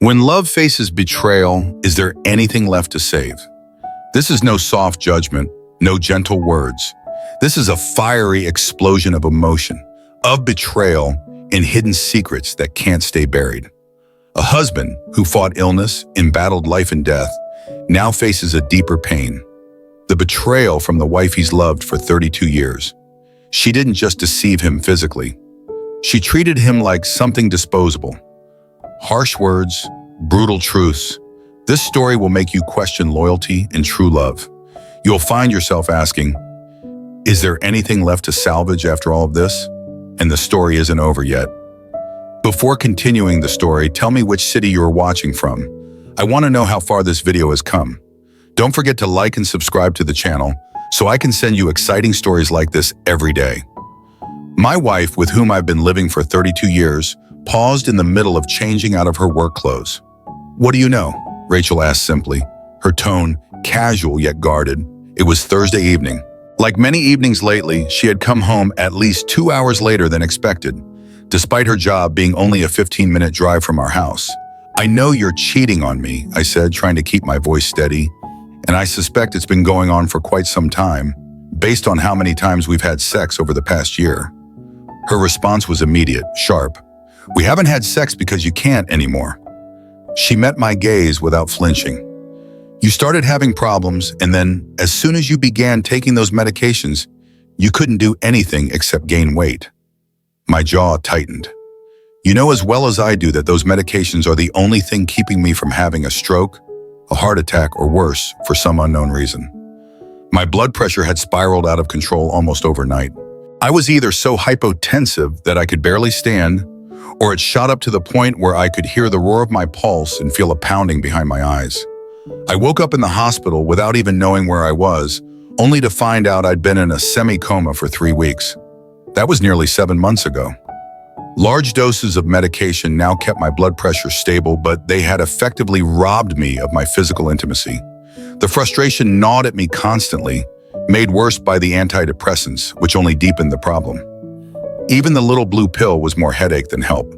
When love faces betrayal, is there anything left to save? This is no soft judgment, no gentle words. This is a fiery explosion of emotion, of betrayal, and hidden secrets that can't stay buried. A husband who fought illness, embattled life and death, now faces a deeper pain. The betrayal from the wife he's loved for 32 years. She didn't just deceive him physically. She treated him like something disposable. Harsh words, brutal truths. This story will make you question loyalty and true love. You'll find yourself asking, is there anything left to salvage after all of this? And the story isn't over yet. Before continuing the story, tell me which city you're watching from. I want to know how far this video has come. Don't forget to like and subscribe to the channel so I can send you exciting stories like this every day. My wife, with whom I've been living for 32 years, paused in the middle of changing out of her work clothes. "What do you know?" Rachel asked simply, her tone casual yet guarded. It was Thursday evening. Like many evenings lately, she had come home at least 2 hours later than expected, despite her job being only a 15-minute drive from our house. "I know you're cheating on me," I said, trying to keep my voice steady, "and I suspect it's been going on for quite some time, based on how many times we've had sex over the past year." Her response was immediate, sharp. "We haven't had sex because you can't anymore." She met my gaze without flinching. "You started having problems, and then, as soon as you began taking those medications, you couldn't do anything except gain weight." My jaw tightened. "You know as well as I do that those medications are the only thing keeping me from having a stroke, a heart attack, or worse, for some unknown reason." My blood pressure had spiraled out of control almost overnight. I was either so hypotensive that I could barely stand, or it shot up to the point where I could hear the roar of my pulse and feel a pounding behind my eyes. I woke up in the hospital without even knowing where I was, only to find out I'd been in a semi-coma for 3 weeks. That was nearly 7 months ago. Large doses of medication now kept my blood pressure stable, but they had effectively robbed me of my physical intimacy. The frustration gnawed at me constantly, made worse by the antidepressants, which only deepened the problem. Even the little blue pill was more headache than help.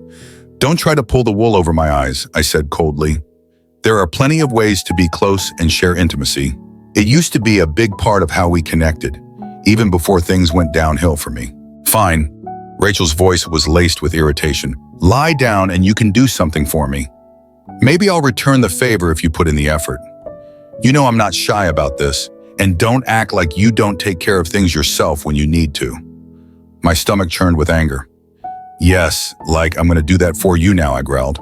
"Don't try to pull the wool over my eyes," I said coldly. "There are plenty of ways to be close and share intimacy. It used to be a big part of how we connected, even before things went downhill for me." "Fine." Rachel's voice was laced with irritation. "Lie down and you can do something for me. Maybe I'll return the favor if you put in the effort. You know I'm not shy about this, and don't act like you don't take care of things yourself when you need to." My stomach churned with anger. "Yes, like I'm going to do that for you now," I growled.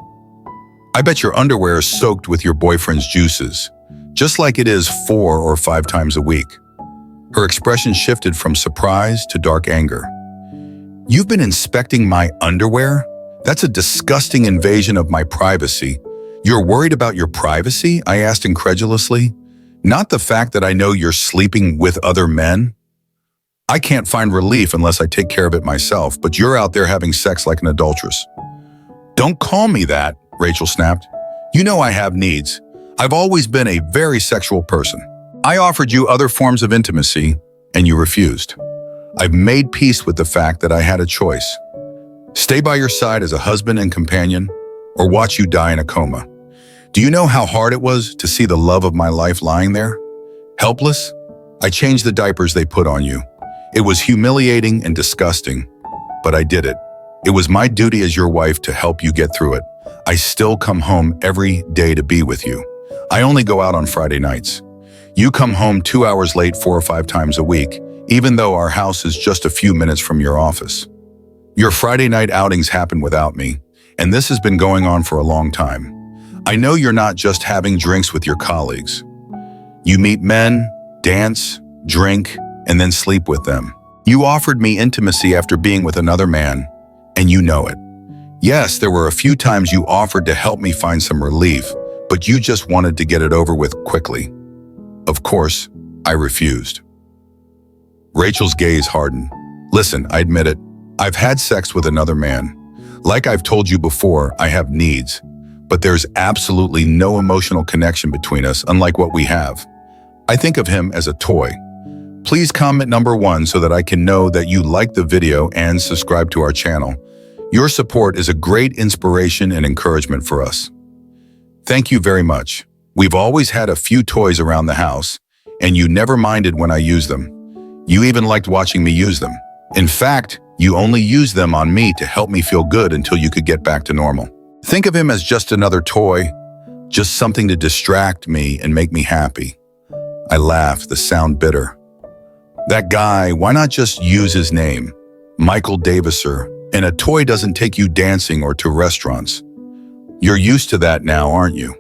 "I bet your underwear is soaked with your boyfriend's juices, just like it is 4 or 5 times a week." Her expression shifted from surprise to dark anger. "You've been inspecting my underwear? That's a disgusting invasion of my privacy." "You're worried about your privacy?" I asked incredulously. "Not the fact that I know you're sleeping with other men? I can't find relief unless I take care of it myself, but you're out there having sex like an adulteress." "Don't call me that," Rachel snapped. "You know I have needs. I've always been a very sexual person. I offered you other forms of intimacy, and you refused. I've made peace with the fact that I had a choice. Stay by your side as a husband and companion, or watch you die in a coma. Do you know how hard it was to see the love of my life lying there? Helpless? I changed the diapers they put on you. It was humiliating and disgusting, but I did it. It was my duty as your wife to help you get through it. I still come home every day to be with you. I only go out on Friday nights. You come home 2 hours late 4 or 5 times a week, even though our house is just a few minutes from your office. Your Friday night outings happen without me, and this has been going on for a long time. I know you're not just having drinks with your colleagues. You meet men, dance, drink, and then sleep with them. You offered me intimacy after being with another man, and you know it. Yes, there were a few times you offered to help me find some relief, but you just wanted to get it over with quickly. Of course, I refused." Rachel's gaze hardened. "Listen, I admit it. I've had sex with another man. Like I've told you before, I have needs, but there's absolutely no emotional connection between us, unlike what we have. I think of him as a toy. Please comment number 1 so that I can know that you like the video and subscribe to our channel. Your support is a great inspiration and encouragement for us." Thank you very much. We've always had a few toys around the house, and you never minded when I used them. You even liked watching me use them. In fact, you only used them on me to help me feel good until you could get back to normal. Think of him as just another toy, just something to distract me and make me happy. I laughed, the sound bitter. That guy, why not just use his name? Michael Daviser, and a toy doesn't take you dancing or to restaurants. You're used to that now, aren't you?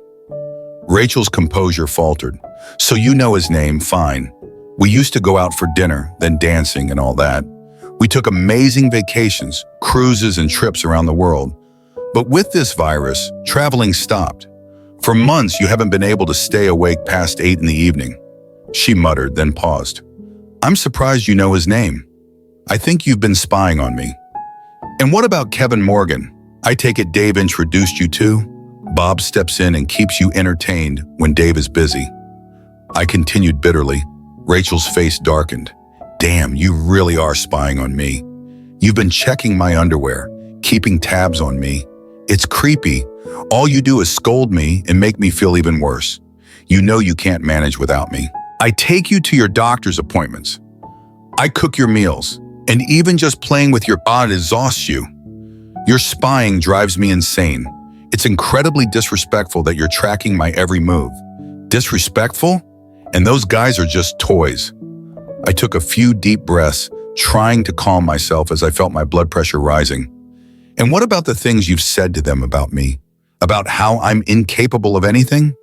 Rachel's composure faltered. So you know his name, fine. We used to go out for dinner, then dancing and all that. We took amazing vacations, cruises and trips around the world. But with this virus, traveling stopped. For months, you haven't been able to stay awake past 8 in the evening. She muttered, then paused. I'm surprised you know his name. I think you've been spying on me. And what about Kevin Morgan? I take it Dave introduced you to? Bob steps in and keeps you entertained when Dave is busy. I continued bitterly. Rachel's face darkened. Damn, you really are spying on me. You've been checking my underwear, keeping tabs on me. It's creepy. All you do is scold me and make me feel even worse. You know you can't manage without me. I take you to your doctor's appointments. I cook your meals, and even just playing with your bot exhausts you. Your spying drives me insane. It's incredibly disrespectful that you're tracking my every move. Disrespectful? And those guys are just toys. I took a few deep breaths, trying to calm myself as I felt my blood pressure rising. And what about the things you've said to them about me? About how I'm incapable of anything?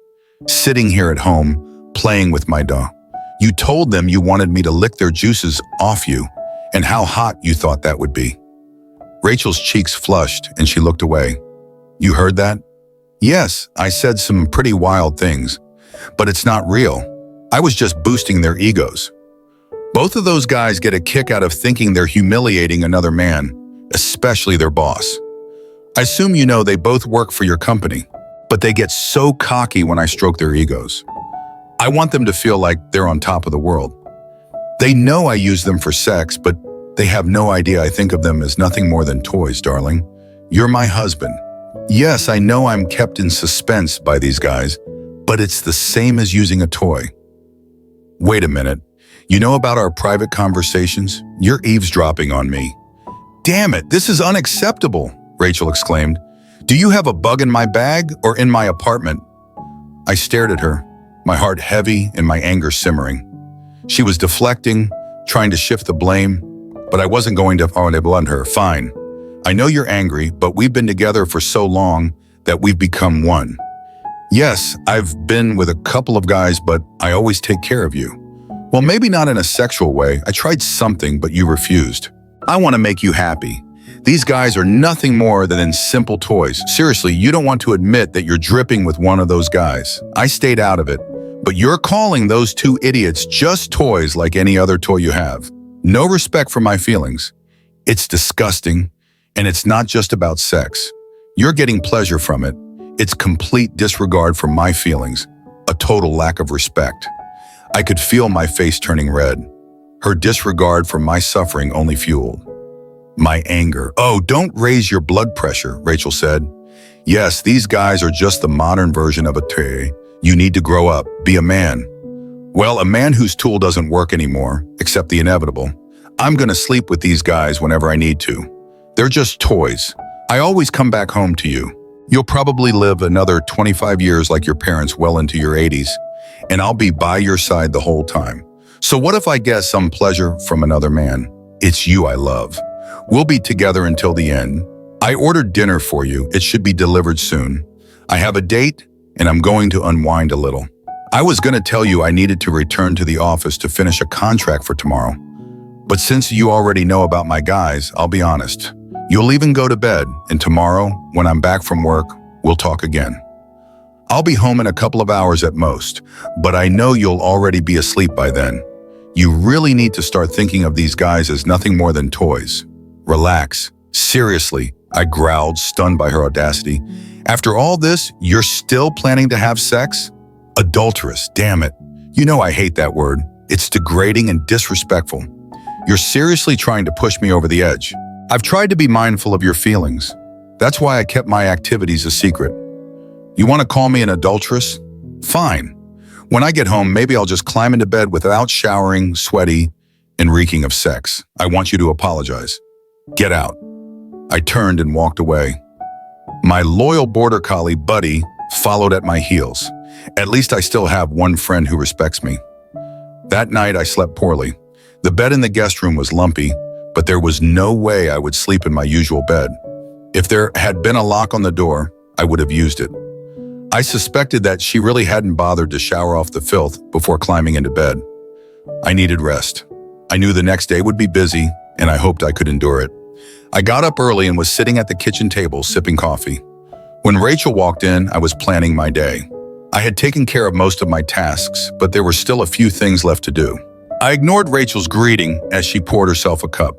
Sitting here at home, playing with my dog. You told them you wanted me to lick their juices off you, and how hot you thought that would be. Rachel's cheeks flushed, and she looked away. You heard that? Yes, I said some pretty wild things, but it's not real. I was just boosting their egos. Both of those guys get a kick out of thinking they're humiliating another man, especially their boss. I assume you know they both work for your company, but they get so cocky when I stroke their egos. I want them to feel like they're on top of the world. They know I use them for sex, but they have no idea I think of them as nothing more than toys, darling. You're my husband. Yes, I know I'm kept in suspense by these guys, but it's the same as using a toy. Wait a minute. You know about our private conversations? You're eavesdropping on me. Damn it, this is unacceptable, Rachel exclaimed. Do you have a bug in my bag or in my apartment? I stared at her, my heart heavy and my anger simmering. She was deflecting, trying to shift the blame, but I wasn't going to blunt her. Fine. I know you're angry, but we've been together for so long that we've become one. Yes, I've been with a couple of guys, but I always take care of you. Well, maybe not in a sexual way. I tried something, but you refused. I want to make you happy. These guys are nothing more than simple toys. Seriously, you don't want to admit that you're dripping with one of those guys. I stayed out of it, but you're calling those two idiots just toys like any other toy you have. No respect for my feelings. It's disgusting, and it's not just about sex. You're getting pleasure from it. It's complete disregard for my feelings, a total lack of respect. I could feel my face turning red. Her disregard for my suffering only fueled my anger. Oh, don't raise your blood pressure, Rachel said. Yes, these guys are just the modern version of a toy. You need to grow up, be a man. Well, a man whose tool doesn't work anymore, except the inevitable. I'm gonna sleep with these guys whenever I need to. They're just toys. I always come back home to you. You'll probably live another 25 years like your parents well into your 80s, and I'll be by your side the whole time. So what if I get some pleasure from another man? It's you I love. We'll be together until the end. I ordered dinner for you. It should be delivered soon. I have a date, and I'm going to unwind a little. I was going to tell you I needed to return to the office to finish a contract for tomorrow. But since you already know about my guys, I'll be honest. You'll even go to bed, and tomorrow, when I'm back from work, we'll talk again. I'll be home in a couple of hours at most, but I know you'll already be asleep by then. You really need to start thinking of these guys as nothing more than toys. Relax. Seriously, I growled, stunned by her audacity. After all this, you're still planning to have sex? Adulterous, damn it. You know I hate that word. It's degrading and disrespectful. You're seriously trying to push me over the edge. I've tried to be mindful of your feelings. That's why I kept my activities a secret. You want to call me an adulteress? Fine. When I get home, maybe I'll just climb into bed without showering, sweaty, and reeking of sex. I want you to apologize. Get out. I turned and walked away. My loyal border collie, Buddy, followed at my heels. At least I still have one friend who respects me. That night, I slept poorly. The bed in the guest room was lumpy, but there was no way I would sleep in my usual bed. If there had been a lock on the door, I would have used it. I suspected that she really hadn't bothered to shower off the filth before climbing into bed. I needed rest. I knew the next day would be busy, and I hoped I could endure it. I got up early and was sitting at the kitchen table sipping coffee. When Rachel walked in, I was planning my day. I had taken care of most of my tasks, but there were still a few things left to do. I ignored Rachel's greeting as she poured herself a cup.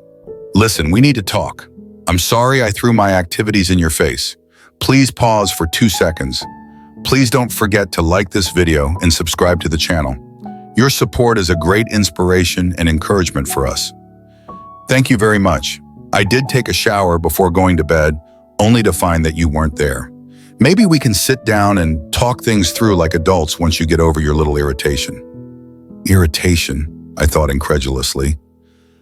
Listen, we need to talk. I'm sorry I threw my activities in your face. Please pause for 2 seconds. Please don't forget to like this video and subscribe to the channel. Your support is a great inspiration and encouragement for us. Thank you very much. I did take a shower before going to bed, only to find that you weren't there. Maybe we can sit down and talk things through like adults once you get over your little irritation. Irritation, I thought incredulously.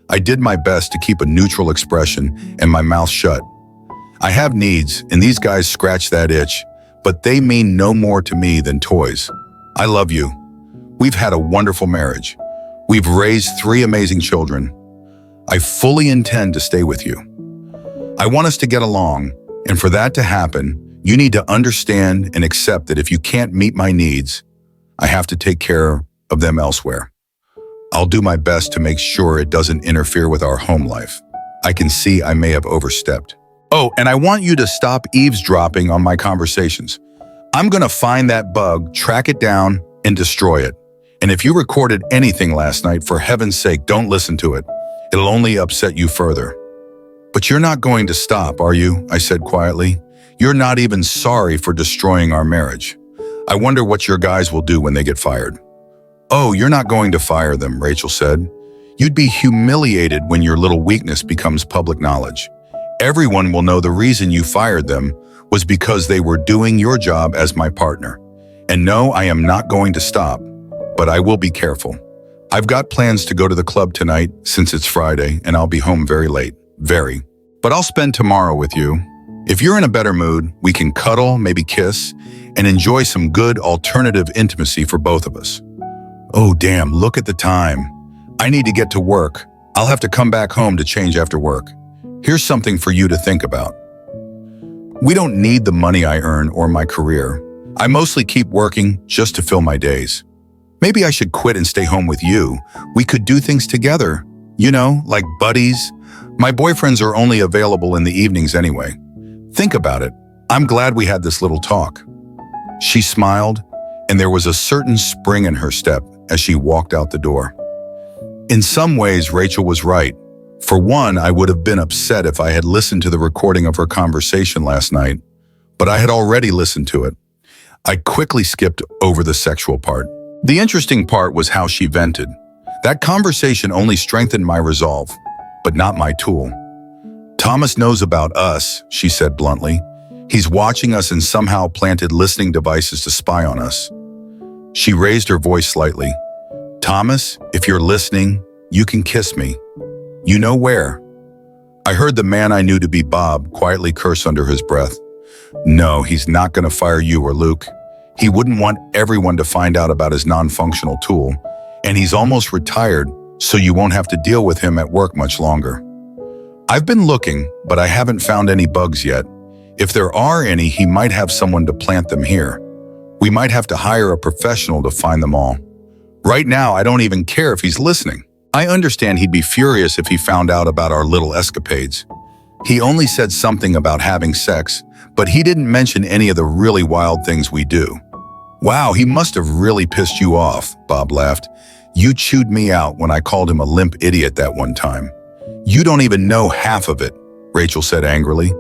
I did my best to keep a neutral expression and my mouth shut. I have needs, and these guys scratch that itch, but they mean no more to me than toys. I love you. We've had a wonderful marriage. We've raised 3 amazing children. I fully intend to stay with you. I want us to get along, and for that to happen, you need to understand and accept that if you can't meet my needs, I have to take care of them elsewhere. I'll do my best to make sure it doesn't interfere with our home life. I can see I may have overstepped. Oh, and I want you to stop eavesdropping on my conversations. I'm gonna find that bug, track it down, and destroy it. And if you recorded anything last night, for heaven's sake, don't listen to it. It'll only upset you further. But you're not going to stop, are you? I said quietly. You're not even sorry for destroying our marriage. I wonder what your guys will do when they get fired. Oh, you're not going to fire them, Rachel said. You'd be humiliated when your little weakness becomes public knowledge. Everyone will know the reason you fired them was because they were doing your job as my partner. And no, I am not going to stop, but I will be careful. I've got plans to go to the club tonight since it's Friday, and I'll be home very late. Very. But I'll spend tomorrow with you. If you're in a better mood, we can cuddle, maybe kiss, and enjoy some good alternative intimacy for both of us. Oh, damn, look at the time. I need to get to work. I'll have to come back home to change after work. Here's something for you to think about. We don't need the money I earn or my career. I mostly keep working just to fill my days. Maybe I should quit and stay home with you. We could do things together, you know, like buddies. My boyfriends are only available in the evenings anyway. Think about it. I'm glad we had this little talk. She smiled, and there was a certain spring in her step as she walked out the door. In some ways, Rachel was right. For one, I would have been upset if I had listened to the recording of her conversation last night, but I had already listened to it. I quickly skipped over the sexual part. The interesting part was how she vented. That conversation only strengthened my resolve, but not my tool. Thomas knows about us, she said bluntly. He's watching us and somehow planted listening devices to spy on us. She raised her voice slightly. Thomas, if you're listening, you can kiss me. You know where. I heard the man I knew to be Bob quietly curse under his breath. No, he's not going to fire you or Luke. He wouldn't want everyone to find out about his non-functional tool, and he's almost retired, so you won't have to deal with him at work much longer. I've been looking, but I haven't found any bugs yet. If there are any, he might have someone to plant them here. We might have to hire a professional to find them all. Right now, I don't even care if he's listening. I understand he'd be furious if he found out about our little escapades. He only said something about having sex, but he didn't mention any of the really wild things we do. Wow, he must have really pissed you off, Bob laughed. You chewed me out when I called him a limp idiot that one time. You don't even know half of it, Rachel said angrily.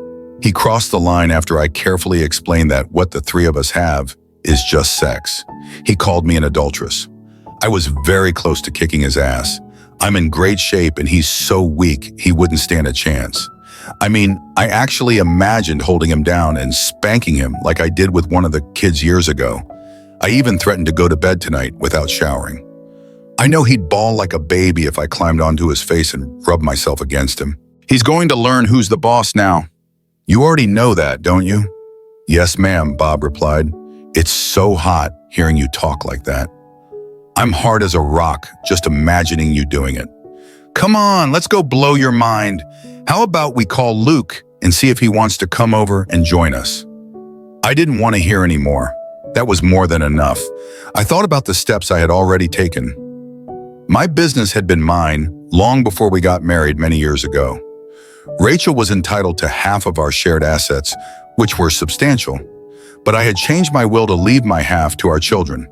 He crossed the line after I carefully explained that what the 3 of us have is just sex. He called me an adulteress. I was very close to kicking his ass. I'm in great shape and he's so weak he wouldn't stand a chance. I mean, I actually imagined holding him down and spanking him like I did with one of the kids years ago. I even threatened to go to bed tonight without showering. I know he'd bawl like a baby if I climbed onto his face and rubbed myself against him. He's going to learn who's the boss now. You already know that, don't you? Yes, ma'am, Bob replied. It's so hot hearing you talk like that. I'm hard as a rock just imagining you doing it. Come on, let's go blow your mind. How about we call Luke and see if he wants to come over and join us? I didn't want to hear any more. That was more than enough. I thought about the steps I had already taken. My business had been mine long before we got married many years ago. Rachel was entitled to half of our shared assets, which were substantial, but I had changed my will to leave my half to our children.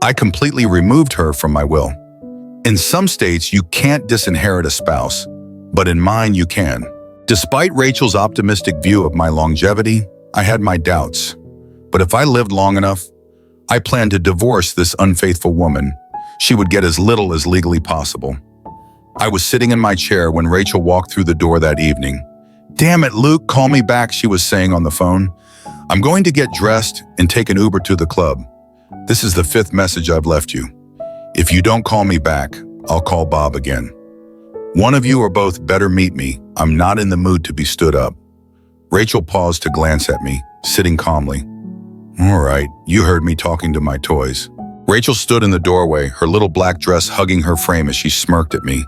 I completely removed her from my will. In some states, you can't disinherit a spouse, but in mine you can. Despite Rachel's optimistic view of my longevity, I had my doubts. But if I lived long enough, I planned to divorce this unfaithful woman. She would get as little as legally possible. I was sitting in my chair when Rachel walked through the door that evening. "Damn it, Luke, call me back," she was saying on the phone. "I'm going to get dressed and take an Uber to the club. This is the 5th message I've left you. If you don't call me back, I'll call Bob again. One of you or both better meet me. I'm not in the mood to be stood up." Rachel paused to glance at me, sitting calmly. "All right, you heard me talking to my toys." Rachel stood in the doorway, her little black dress hugging her frame as she smirked at me.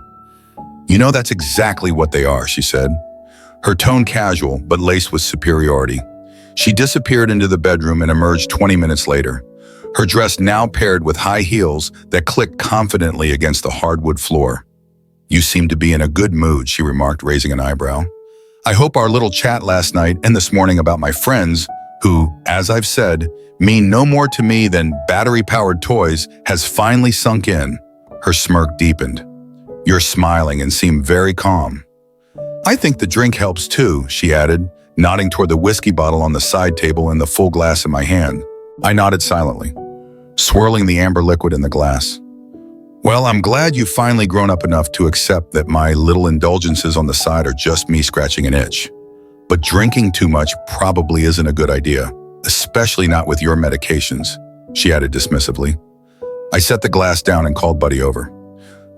"You know that's exactly what they are," she said, her tone casual but laced with superiority. She disappeared into the bedroom and emerged 20 minutes later, her dress now paired with high heels that clicked confidently against the hardwood floor. "You seem to be in a good mood," she remarked, raising an eyebrow. "I hope our little chat last night and this morning about my friends, who, as I've said, mean no more to me than battery-powered toys, has finally sunk in." Her smirk deepened. "You're smiling and seem very calm." "I think the drink helps too," she added, nodding toward the whiskey bottle on the side table and the full glass in my hand. I nodded silently, swirling the amber liquid in the glass. "Well, I'm glad you've finally grown up enough to accept that my little indulgences on the side are just me scratching an itch. But drinking too much probably isn't a good idea, especially not with your medications," she added dismissively. I set the glass down and called Buddy over.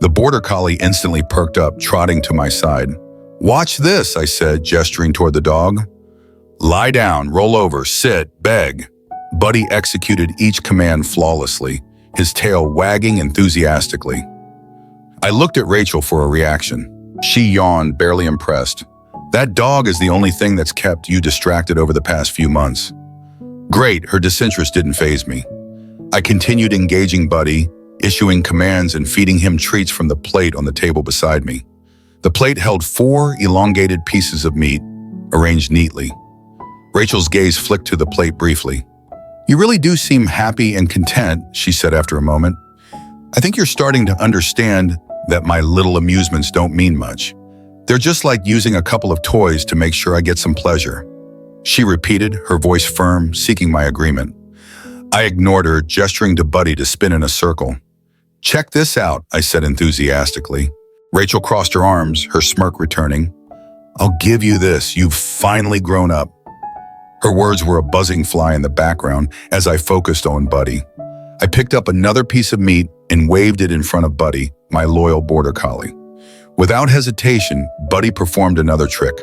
The border collie instantly perked up, trotting to my side. "Watch this," I said, gesturing toward the dog. "Lie down, roll over, sit, beg." Buddy executed each command flawlessly, his tail wagging enthusiastically. I looked at Rachel for a reaction. She yawned, barely impressed. "That dog is the only thing that's kept you distracted over the past few months." Great, her disinterest didn't faze me. I continued engaging Buddy, issuing commands and feeding him treats from the plate on the table beside me. The plate held 4 elongated pieces of meat, arranged neatly. Rachel's gaze flicked to the plate briefly. "You really do seem happy and content," she said after a moment. "I think you're starting to understand that my little amusements don't mean much. They're just like using a couple of toys to make sure I get some pleasure." She repeated, her voice firm, seeking my agreement. I ignored her, gesturing to Buddy to spin in a circle. "Check this out," I said enthusiastically. Rachel crossed her arms, her smirk returning. "I'll give you this. You've finally grown up." Her words were a buzzing fly in the background as I focused on Buddy. I picked up another piece of meat and waved it in front of Buddy, my loyal border collie. Without hesitation, Buddy performed another trick,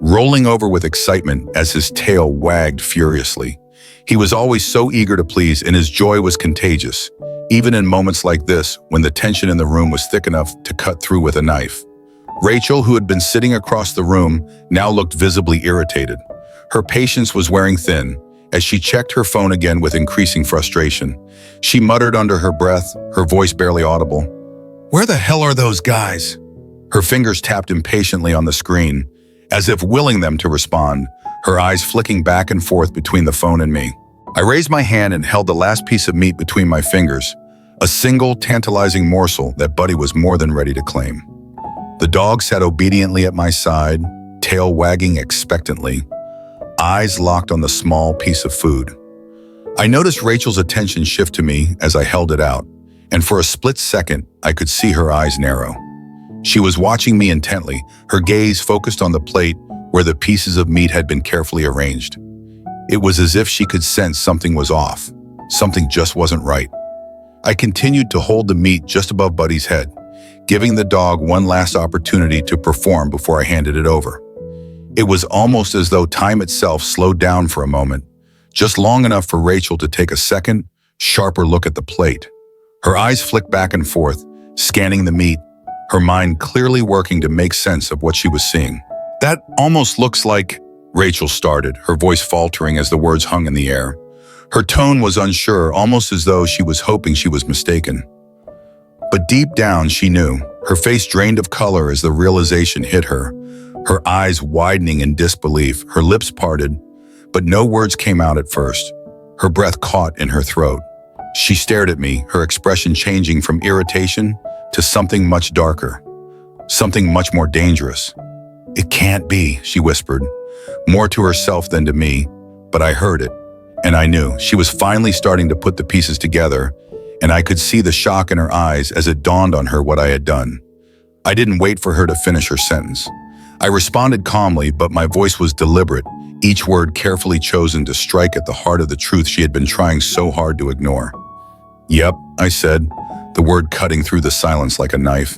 rolling over with excitement as his tail wagged furiously. He was always so eager to please, and his joy was contagious, even in moments like this when the tension in the room was thick enough to cut through with a knife. Rachel, who had been sitting across the room, now looked visibly irritated. Her patience was wearing thin as she checked her phone again with increasing frustration. She muttered under her breath, her voice barely audible. "Where the hell are those guys?" Her fingers tapped impatiently on the screen, as if willing them to respond, her eyes flicking back and forth between the phone and me. I raised my hand and held the last piece of meat between my fingers, a single tantalizing morsel that Buddy was more than ready to claim. The dog sat obediently at my side, tail wagging expectantly, eyes locked on the small piece of food. I noticed Rachel's attention shift to me as I held it out, and for a split second, I could see her eyes narrow. She was watching me intently, her gaze focused on the plate where the pieces of meat had been carefully arranged. It was as if she could sense something was off. Something just wasn't right. I continued to hold the meat just above Buddy's head, giving the dog one last opportunity to perform before I handed it over. It was almost as though time itself slowed down for a moment, just long enough for Rachel to take a second, sharper look at the plate. Her eyes flicked back and forth, scanning the meat, her mind clearly working to make sense of what she was seeing. "That almost looks like," Rachel started, her voice faltering as the words hung in the air. Her tone was unsure, almost as though she was hoping she was mistaken. But deep down, she knew. Her face drained of color as the realization hit her, her eyes widening in disbelief, her lips parted, but no words came out at first. Her breath caught in her throat. She stared at me, her expression changing from irritation to something much darker, something much more dangerous. "It can't be," she whispered, more to herself than to me, but I heard it, and I knew she was finally starting to put the pieces together, and I could see the shock in her eyes as it dawned on her what I had done. I didn't wait for her to finish her sentence. I responded calmly, but my voice was deliberate, each word carefully chosen to strike at the heart of the truth she had been trying so hard to ignore. "Yep," I said, the word cutting through the silence like a knife.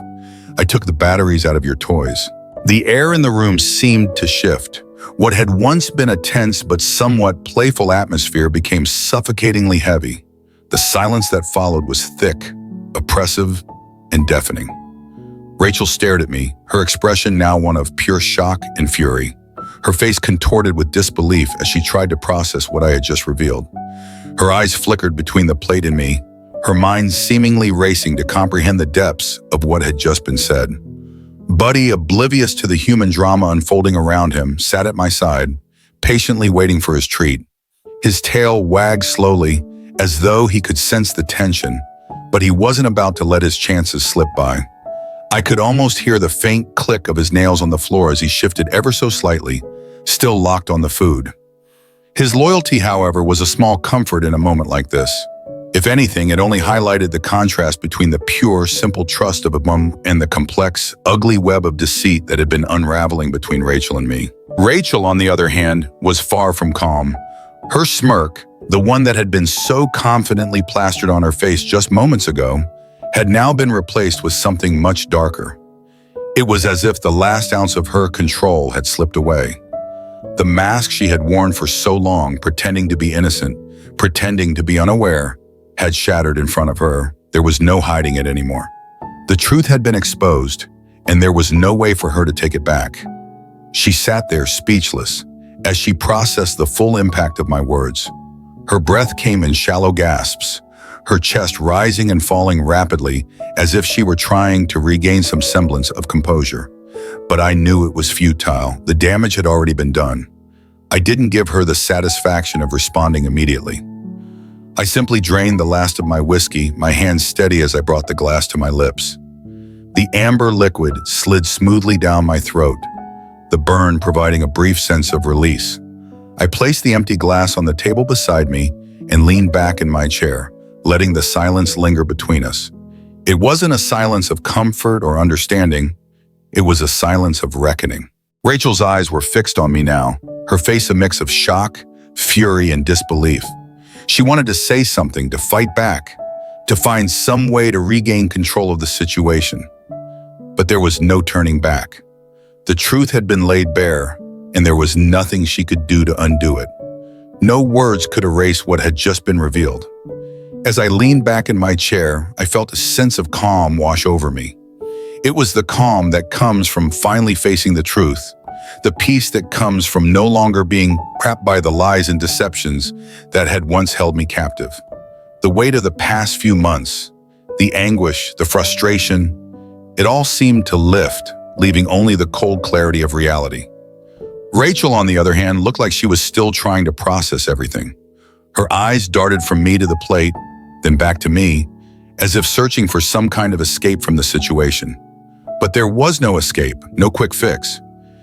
"I took the batteries out of your toys." The air in the room seemed to shift. What had once been a tense but somewhat playful atmosphere became suffocatingly heavy. The silence that followed was thick, oppressive, and deafening. Rachel stared at me, her expression now one of pure shock and fury. Her face contorted with disbelief as she tried to process what I had just revealed. Her eyes flickered between the plate and me, her mind seemingly racing to comprehend the depths of what had just been said. Buddy, oblivious to the human drama unfolding around him, sat at my side, patiently waiting for his treat. His tail wagged slowly, as though he could sense the tension, but he wasn't about to let his chances slip by. I could almost hear the faint click of his nails on the floor as he shifted ever so slightly, still locked on the food. His loyalty, however, was a small comfort in a moment like this. If anything, it only highlighted the contrast between the pure, simple trust of a mom and the complex, ugly web of deceit that had been unraveling between Rachel and me. Rachel, on the other hand, was far from calm. Her smirk, the one that had been so confidently plastered on her face just moments ago, had now been replaced with something much darker. It was as if the last ounce of her control had slipped away. The mask she had worn for so long, pretending to be innocent, pretending to be unaware, had shattered in front of her. There was no hiding it anymore. The truth had been exposed, and there was no way for her to take it back. She sat there speechless as she processed the full impact of my words. Her breath came in shallow gasps, her chest rising and falling rapidly as if she were trying to regain some semblance of composure. But I knew it was futile. The damage had already been done. I didn't give her the satisfaction of responding immediately. I simply drained the last of my whiskey, my hands steady as I brought the glass to my lips. The amber liquid slid smoothly down my throat, the burn providing a brief sense of release. I placed the empty glass on the table beside me and leaned back in my chair, letting the silence linger between us. It wasn't a silence of comfort or understanding. It was a silence of reckoning. Rachel's eyes were fixed on me now, her face a mix of shock, fury, and disbelief. She wanted to say something, to fight back, to find some way to regain control of the situation. But there was no turning back. The truth had been laid bare, and there was nothing she could do to undo it. No words could erase what had just been revealed. As I leaned back in my chair, I felt a sense of calm wash over me. It was the calm that comes from finally facing the truth, the peace that comes from no longer being trapped by the lies and deceptions that had once held me captive. The weight of the past few months, the anguish, the frustration, it all seemed to lift, leaving only the cold clarity of reality. Rachel, on the other hand, looked like she was still trying to process everything. Her eyes darted from me to the plate, then back to me, as if searching for some kind of escape from the situation. But there was no escape, no quick fix.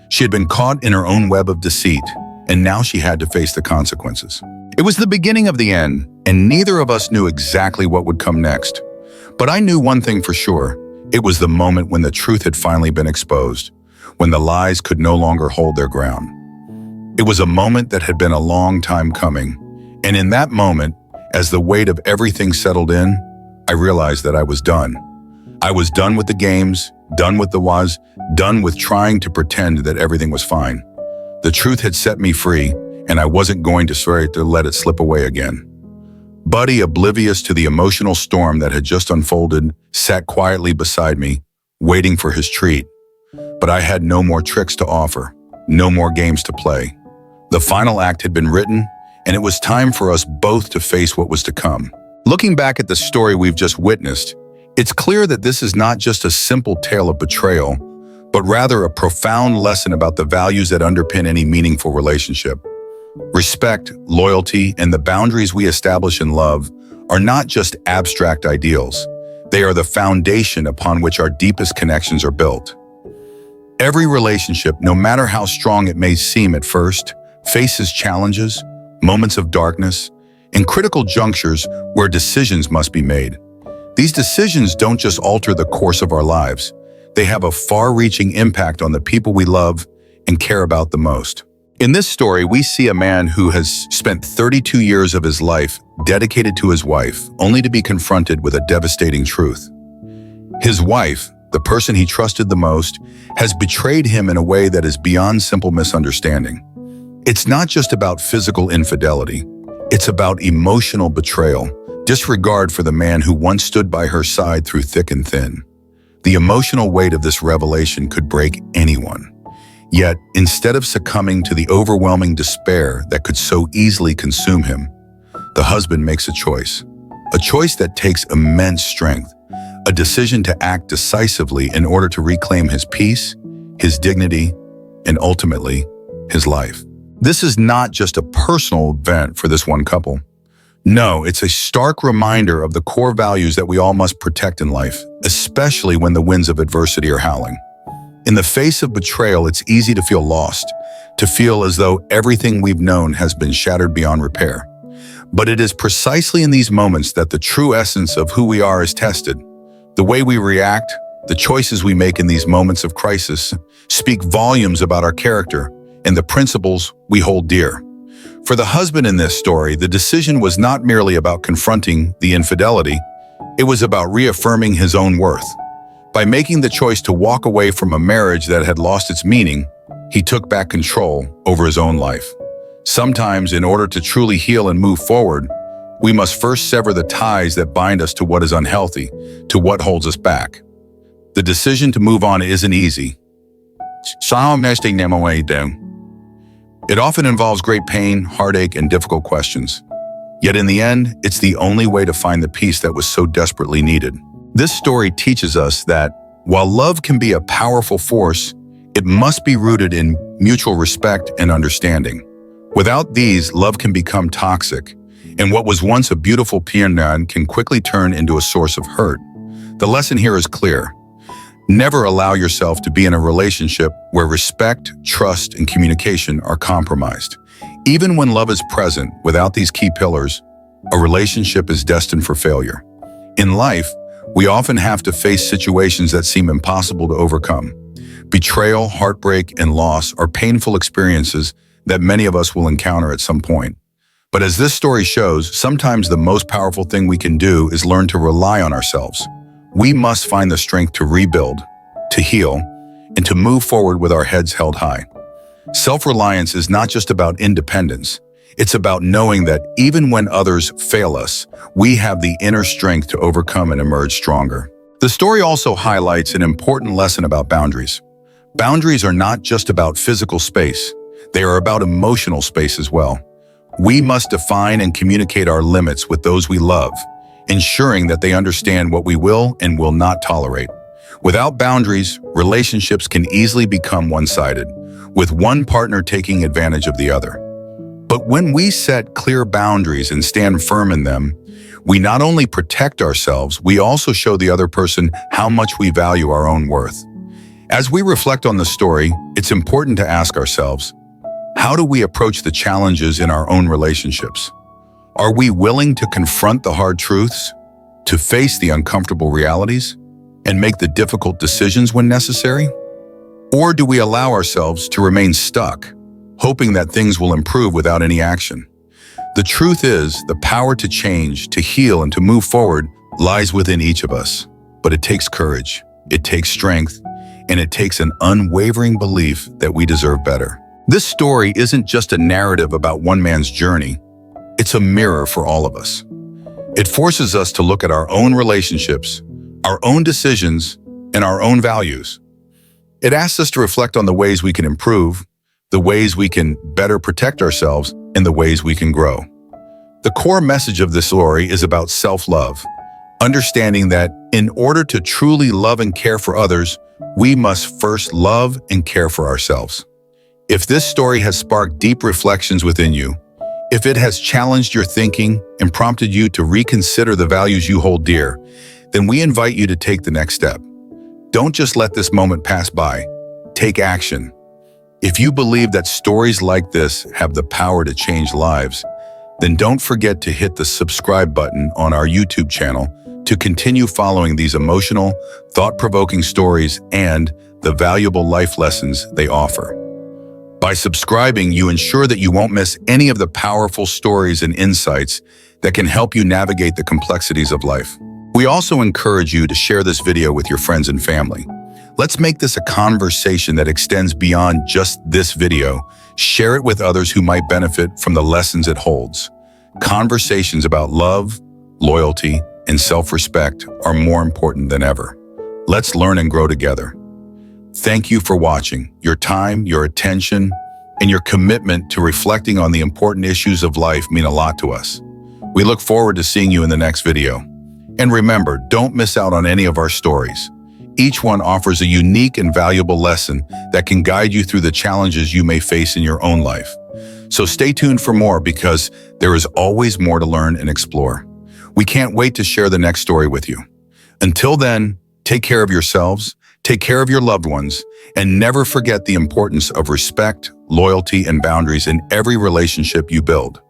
She had been caught in her own web of deceit, and now she had to face the consequences. It was the beginning of the end, and neither of us knew exactly what would come next. But I knew one thing for sure. It was the moment when the truth had finally been exposed, when the lies could no longer hold their ground. It was a moment that had been a long time coming, and in that moment, as the weight of everything settled in, I realized that I was done. I was done with the games, done with the was, done with trying to pretend that everything was fine. The truth had set me free, and I wasn't going to let it slip away again. Buddy, oblivious to the emotional storm that had just unfolded, sat quietly beside me, waiting for his treat. But I had no more tricks to offer, no more games to play. The final act had been written, and it was time for us both to face what was to come. Looking back at the story we've just witnessed, it's clear that this is not just a simple tale of betrayal, but rather a profound lesson about the values that underpin any meaningful relationship. Respect, loyalty, and the boundaries we establish in love are not just abstract ideals. They are the foundation upon which our deepest connections are built. Every relationship, no matter how strong it may seem at first, faces challenges, moments of darkness, and critical junctures where decisions must be made. These decisions don't just alter the course of our lives. They have a far-reaching impact on the people we love and care about the most. In this story, we see a man who has spent 32 years of his life dedicated to his wife, only to be confronted with a devastating truth. His wife, the person he trusted the most, has betrayed him in a way that is beyond simple misunderstanding. It's not just about physical infidelity. It's about emotional betrayal, disregard for the man who once stood by her side through thick and thin. The emotional weight of this revelation could break anyone. Yet, instead of succumbing to the overwhelming despair that could so easily consume him, the husband makes a choice that takes immense strength, a decision to act decisively in order to reclaim his peace, his dignity, and ultimately, his life. This is not just a personal event for this one couple. No, it's a stark reminder of the core values that we all must protect in life, especially when the winds of adversity are howling. In the face of betrayal, it's easy to feel lost, to feel as though everything we've known has been shattered beyond repair. But it is precisely in these moments that the true essence of who we are is tested. The way we react, the choices we make in these moments of crisis, speak volumes about our character and the principles we hold dear. For the husband in this story, the decision was not merely about confronting the infidelity, it was about reaffirming his own worth. By making the choice to walk away from a marriage that had lost its meaning, he took back control over his own life. Sometimes, in order to truly heal and move forward, we must first sever the ties that bind us to what is unhealthy, to what holds us back. The decision to move on isn't easy. It often involves great pain, heartache, and difficult questions. Yet in the end, it's the only way to find the peace that was so desperately needed. This story teaches us that while love can be a powerful force, it must be rooted in mutual respect and understanding. Without these, love can become toxic, and what was once a beautiful pianyan can quickly turn into a source of hurt. The lesson here is clear. Never allow yourself to be in a relationship where respect, trust, and communication are compromised. Even when love is present, without these key pillars, a relationship is destined for failure. In life, we often have to face situations that seem impossible to overcome. Betrayal, heartbreak, and loss are painful experiences that many of us will encounter at some point. But as this story shows, sometimes the most powerful thing we can do is learn to rely on ourselves. We must find the strength to rebuild, to heal, and to move forward with our heads held high. Self-reliance is not just about independence. It's about knowing that even when others fail us, we have the inner strength to overcome and emerge stronger. The story also highlights an important lesson about boundaries. Boundaries are not just about physical space. They are about emotional space as well. We must define and communicate our limits with those we love, ensuring that they understand what we will and will not tolerate. Without boundaries, relationships can easily become one-sided, with one partner taking advantage of the other. But when we set clear boundaries and stand firm in them, we not only protect ourselves, we also show the other person how much we value our own worth. As we reflect on the story, it's important to ask ourselves, how do we approach the challenges in our own relationships? Are we willing to confront the hard truths, to face the uncomfortable realities, and make the difficult decisions when necessary? Or do we allow ourselves to remain stuck, hoping that things will improve without any action? The truth is, the power to change, to heal, and to move forward lies within each of us. But it takes courage, it takes strength, and it takes an unwavering belief that we deserve better. This story isn't just a narrative about one man's journey, it's a mirror for all of us. It forces us to look at our own relationships, our own decisions, and our own values. It asks us to reflect on the ways we can improve, the ways we can better protect ourselves, and the ways we can grow. The core message of this story is about self-love, understanding that in order to truly love and care for others, we must first love and care for ourselves. If this story has sparked deep reflections within you, if it has challenged your thinking and prompted you to reconsider the values you hold dear, then we invite you to take the next step. Don't just let this moment pass by. Take action. If you believe that stories like this have the power to change lives, then don't forget to hit the subscribe button on our YouTube channel to continue following these emotional, thought-provoking stories and the valuable life lessons they offer. By subscribing, you ensure that you won't miss any of the powerful stories and insights that can help you navigate the complexities of life. We also encourage you to share this video with your friends and family. Let's make this a conversation that extends beyond just this video. Share it with others who might benefit from the lessons it holds. Conversations about love, loyalty, and self-respect are more important than ever. Let's learn and grow together. Thank you for watching. Your time, your attention, and your commitment to reflecting on the important issues of life mean a lot to us. We look forward to seeing you in the next video. And remember, don't miss out on any of our stories. Each one offers a unique and valuable lesson that can guide you through the challenges you may face in your own life. So stay tuned for more, because there is always more to learn and explore. We can't wait to share the next story with you. Until then, take care of yourselves, take care of your loved ones, and never forget the importance of respect, loyalty, and boundaries in every relationship you build.